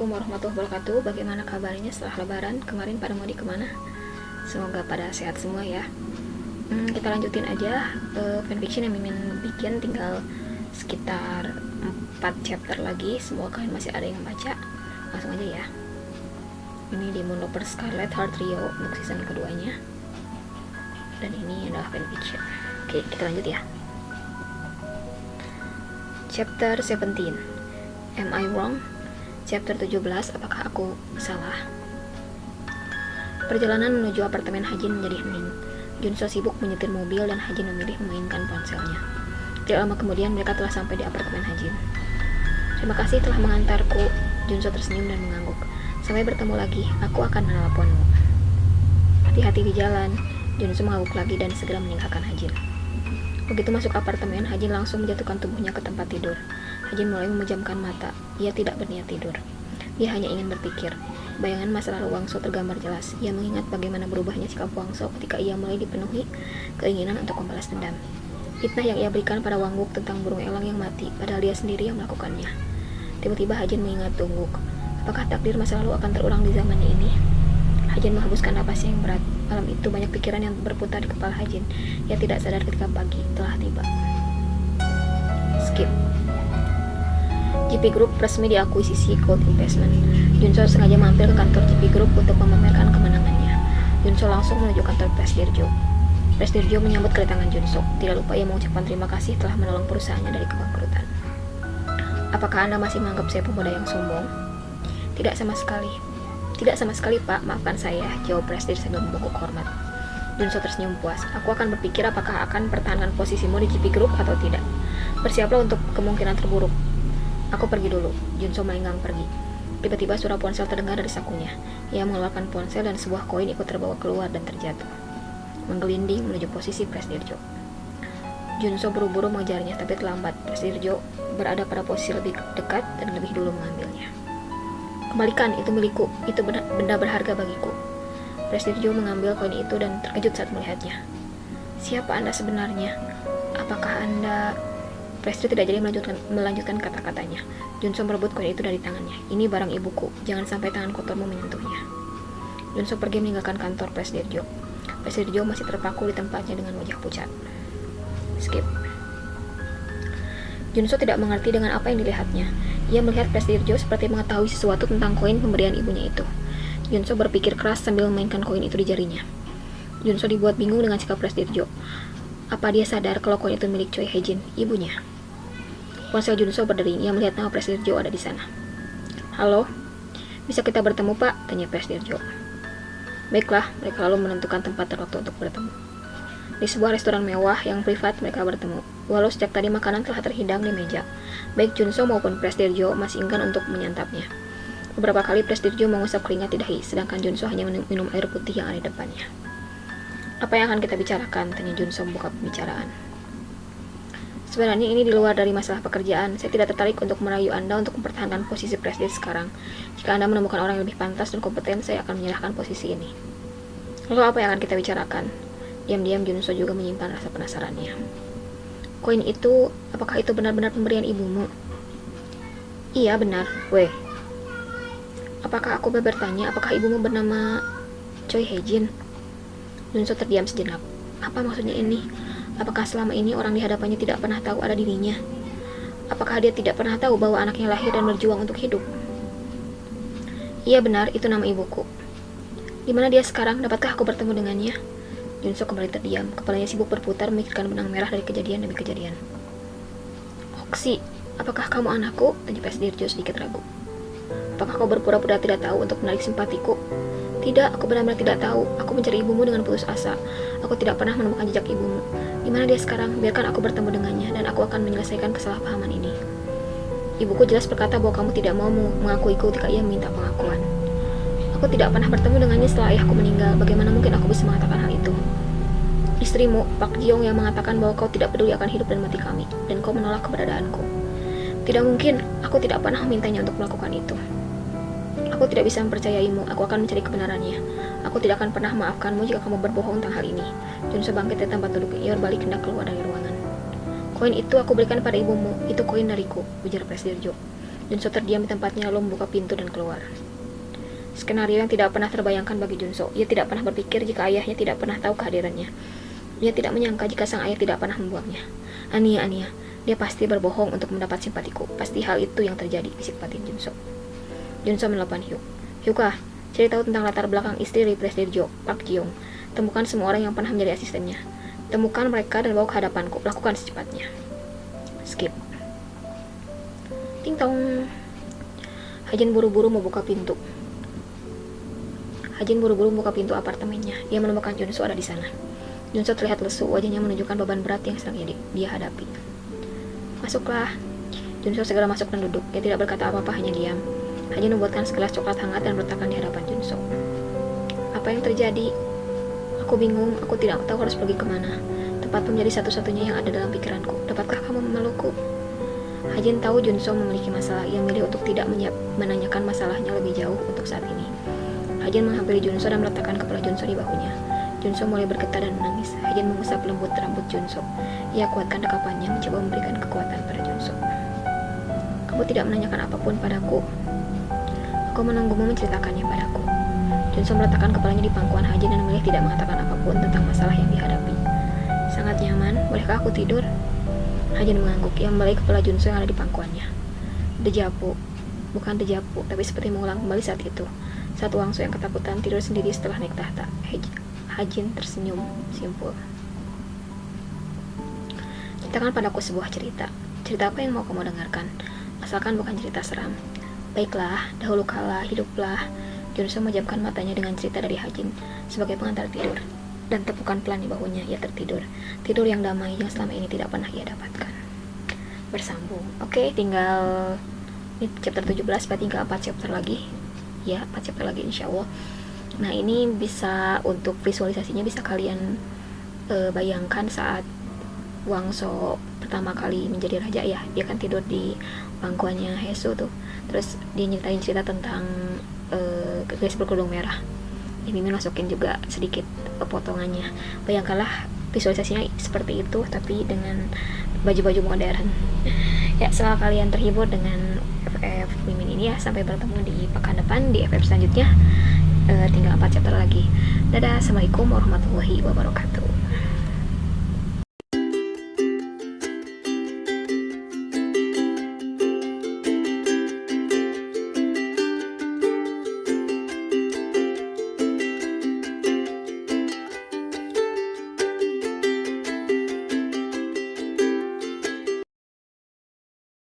Assalamualaikum warahmatullahi wabarakatuh. Bagaimana kabarnya setelah lebaran? Kemarin pada mudik kemana? Semoga pada sehat semua ya. Kita lanjutin aja fanfiction yang Mimin bikin, tinggal sekitar 4 chapter lagi. Semoga kalian masih ada yang baca. Langsung aja ya. Ini di Moonlover Scarlet Heart Trio untuk season keduanya. Dan ini adalah fanfiction. Oke, kita lanjut ya. Chapter 17. Am I wrong? Chapter 17, apakah aku salah? Perjalanan menuju apartemen Hajin menjadi hening. Junso sibuk menyetir mobil dan Hajin memilih memainkan ponselnya. Tidak lama kemudian mereka telah sampai di apartemen Hajin. Terima kasih telah mengantarku. Junso tersenyum dan mengangguk. Sampai bertemu lagi, aku akan menelponmu. Hati-hati di jalan. Junso mengangguk lagi dan segera meninggalkan Hajin. Begitu masuk apartemen, Hajin langsung menjatuhkan tubuhnya ke tempat tidur. Hajin mulai memejamkan mata. Ia tidak berniat tidur. Dia hanya ingin berpikir. Bayangan masa lalu Wangso tergambar jelas. Ia mengingat bagaimana berubahnya sikap Wangso ketika ia mulai dipenuhi keinginan untuk membalas dendam. Fitnah yang ia berikan pada Wangguk tentang burung elang yang mati, padahal dia sendiri yang melakukannya. Tiba-tiba Hajin mengingat Dongguk. Apakah takdir masa lalu akan terulang di zamannya ini? Hajin menghembuskan napasnya yang berat. Malam itu banyak pikiran yang berputar di kepala Hajin. Ia tidak sadar ketika pagi telah tiba. Skip. GP Group resmi diakuisisi Gold Investment. Junso sengaja mampir ke kantor GP Group untuk memamerkan kemenangannya. Junso langsung menuju kantor Presdirjo. Presdirjo menyambut kedatangan Junso. Tidak lupa ia mengucapkan terima kasih telah menolong perusahaannya dari kebangkrutan. Apakah Anda masih menganggap saya pemuda yang sombong? Tidak sama sekali. Tidak sama sekali, Pak. Maafkan saya, jawab Presdir sambil membungkuk hormat. Junso tersenyum puas. Aku akan berpikir apakah akan pertahankan posisimu di GP Group atau tidak. Bersiaplah untuk kemungkinan terburuk. Aku pergi dulu. Junso melenggang pergi. Tiba-tiba suara ponsel terdengar dari sakunya. Ia mengeluarkan ponsel dan sebuah koin ikut terbawa keluar dan terjatuh, menggelinding menuju posisi Presdirjo. Junso buru-buru mengejarnya, tapi terlambat. Presdirjo berada pada posisi lebih dekat dan lebih dulu mengambilnya. Kembalikan, itu milikku. Itu benda berharga bagiku. Presdirjo mengambil koin itu dan terkejut saat melihatnya. Siapa Anda sebenarnya? Apakah Anda... Presdir tidak jadi melanjutkan kata-katanya. Junso merebut koin itu dari tangannya. Ini barang ibuku. Jangan sampai tangan kotormu menyentuhnya. Junso pergi meninggalkan kantor Presdirjo. Presdirjo masih terpaku di tempatnya dengan wajah pucat. Skip. Junso tidak mengerti dengan apa yang dilihatnya. Ia melihat Presdirjo seperti mengetahui sesuatu tentang koin pemberian ibunya itu. Junso berpikir keras sambil memainkan koin itu di jarinya. Junso dibuat bingung dengan sikap Presdirjo. Apa dia sadar kalau koin itu milik Choi Hae-jin, ibunya? Ponsel Junso berdering. Ia melihat nama Presdirjo ada di sana. Halo? Bisa kita bertemu, Pak? Tanya Presdirjo. Baiklah, mereka lalu menentukan tempat dan waktu untuk bertemu. Di sebuah restoran mewah yang privat mereka bertemu. Walau sejak tadi makanan telah terhidang di meja, baik Junso maupun Presdirjo masih enggan untuk menyantapnya. Beberapa kali Presdirjo mengusap keringat di dahi, sedangkan Junso hanya minum air putih yang ada di depannya. Apa yang akan kita bicarakan? Tanya Junso membuka pembicaraan. Sebenarnya ini di luar dari masalah pekerjaan. Saya tidak tertarik untuk merayu Anda untuk mempertahankan posisi Presdir sekarang. Jika Anda menemukan orang yang lebih pantas dan kompeten, saya akan menyerahkan posisi ini. Lalu apa yang akan kita bicarakan? Diam-diam Junso juga menyimpan rasa penasarannya. Koin itu, apakah itu benar-benar pemberian ibumu? Iya, benar. Weh. Apakah aku boleh bertanya, apakah ibumu bernama Choi Hae-jin? Junso terdiam sejenak. Apa maksudnya ini? Apakah selama ini orang di hadapannya tidak pernah tahu ada dirinya? Apakah dia tidak pernah tahu bahwa anaknya lahir dan berjuang untuk hidup? Iya benar, itu nama ibuku. Di mana dia sekarang? Dapatkah aku bertemu dengannya? Junso kembali terdiam. Kepalanya sibuk berputar memikirkan benang merah dari kejadian demi kejadian. Hoxi, apakah kamu anakku? Tanya Presdirjo sedikit ragu. Apakah kau berpura-pura tidak tahu untuk menarik simpatiku? Tidak, aku benar-benar tidak tahu. Aku mencari ibumu dengan putus asa. Aku tidak pernah menemukan jejak ibumu. Di mana dia sekarang? Biarkan aku bertemu dengannya dan aku akan menyelesaikan kesalahpahaman ini. Ibuku jelas berkata bahwa kamu tidak mau mengakuiku ketika ia meminta pengakuan. Aku tidak pernah bertemu dengannya setelah ayahku meninggal. Bagaimana mungkin aku bisa mengatakan hal itu? Istrimu, Pak Jiong, yang mengatakan bahwa kau tidak peduli akan hidup dan mati kami, dan kau menolak keberadaanku. Tidak mungkin. Aku tidak pernah memintanya untuk melakukan itu. Aku tidak bisa mempercayaimu. Aku akan mencari kebenarannya. Aku tidak akan pernah maafkanmu jika kamu berbohong tentang hal ini. Junso bangkit dari tempat duduknya. Ia berbalik hendak keluar dari ruangan. Koin itu aku berikan pada ibumu. Itu koin dariku, ujar Presdirjo. Junso terdiam di tempatnya lalu membuka pintu dan keluar. Skenario yang tidak pernah terbayangkan bagi Junso. Ia tidak pernah berpikir jika ayahnya tidak pernah tahu kehadirannya. Ia tidak menyangka jika sang ayah tidak pernah membuangnya. Ania, dia pasti berbohong untuk mendapat simpatiku. Pasti hal itu yang terjadi, bisik batin Junso. Junso menelepon Hyuk. Hyuk, cari tahu tentang latar belakang istri dari Presiden Park Ji-young. Temukan semua orang yang pernah menjadi asistennya. Temukan mereka dan bawa ke hadapanku. Lakukan secepatnya. Skip. Ting tong. Hajin buru-buru membuka pintu. Apartemennya. Ia menemukan Junso ada di sana. Junso terlihat lesu, wajahnya menunjukkan beban berat yang sedang dia hadapi. Masuklah. Junso segera masuk dan duduk. Dia tidak berkata apa-apa, hanya diam. Hajin membuatkan segelas coklat hangat dan meletakkan di hadapan Junso. Apa yang terjadi? Aku bingung, aku tidak tahu harus pergi kemana. Tempatmu menjadi satu-satunya yang ada dalam pikiranku. Dapatkah kamu memelukku? Hajin tahu Junso memiliki masalah. Ia memilih untuk tidak menanyakan masalahnya lebih jauh untuk saat ini. Hajin menghampiri Junso dan meletakkan kepala Junso di bahunya. Junso mulai bergetar dan menangis. Hajin mengusap lembut rambut Junso. Ia kuatkan dekapannya, mencoba memberikan kekuatan pada Junso. Kamu tidak menanyakan apapun padaku. Aku menunggumu menceritakannya padaku. Junso meletakkan kepalanya di pangkuan Hajin dan memilih tidak mengatakan apapun tentang masalah yang dihadapi. Sangat nyaman, bolehkah aku tidur? Hajin mengangguk. Ia membalik kepala Junso yang ada di pangkuannya. Dejavu. Bukan dejavu, tapi seperti mengulang kembali saat itu. Saat Wangsu yang ketakutan tidur sendiri setelah naik tahta. Hajin tersenyum simpul. Ceritakan padaku sebuah cerita. Cerita apa yang mau kamu dengarkan? Asalkan bukan cerita seram. Baiklah, dahulu kala hiduplah. Junso menjamkan matanya dengan cerita dari Hajin sebagai pengantar tidur. Dan tepukan pelan di bahunya, ia tertidur. Tidur yang damai yang selama ini tidak pernah ia dapatkan. Bersambung. Oke, tinggal ini chapter 17, berarti tinggal 4 chapter lagi. Ya, 4 chapter lagi insya Allah. Nah, ini bisa untuk visualisasinya bisa kalian bayangkan saat Wangso pertama kali menjadi raja ya. Dia kan tidur di pangkuannya Hesu tuh. Terus dia nyeritain cerita tentang gadis berkerudung merah. Ya, Mimin masukin juga sedikit potongannya. Bayangkanlah visualisasinya seperti itu tapi dengan baju-baju modern. Ya, semoga kalian terhibur dengan FF Mimin ini ya. Sampai bertemu di pekan depan di FF selanjutnya. Tinggal 4 chapter lagi. Dadah, assalamualaikum warahmatullahi wabarakatuh.